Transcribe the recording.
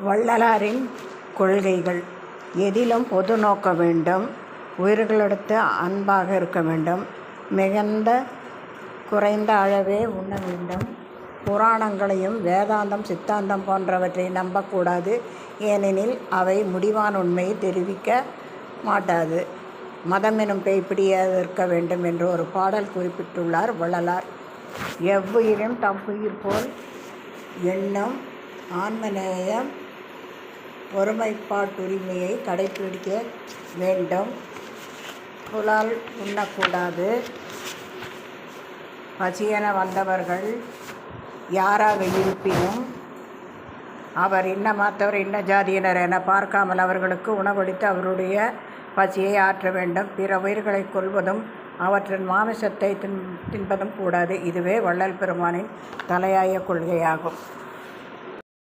வள்ளலாரின் கொள்கைகள். எதிலும் பொது நோக்க வேண்டும். உயிர்களிடத்து அன்பாக இருக்க வேண்டும். மிகுந்த குறைந்த அளவே உண்ண வேண்டும். புராணங்களையும் வேதாந்தம் சித்தாந்தம் போன்றவற்றை நம்பக்கூடாது. ஏனெனில் அவை முடிவான உண்மையை தெரிவிக்க மாட்டாது. மதமெனும் பேய் பிடியாதிருக்க வேண்டும் என்று ஒரு பாடல் குறிப்பிட்டுள்ளார் வள்ளலார். எவ்வுயிரும் தம்முயிர் போல் எண்ணம், ஆன்மநேயம், ஒருமைப்பாட்டுரிமையை கடைப்பிடிக்க வேண்டும். புலால் உண்ணக்கூடாது. பசியென வந்தவர்கள் யாராக இருப்பினும் அவர் இன்ன மற்றவர் இன்ன ஜாதியினர் என பார்க்காமல் அவர்களுக்கு உணவளித்து அவருடைய பசியை ஆற்ற வேண்டும். பிற உயிர்களை கொல்வதும் அவற்றின் மாமிசத்தை தின்பதும் கூடாது. இதுவே வள்ளல் பெருமானின் தலையாய கொள்கையாகும்.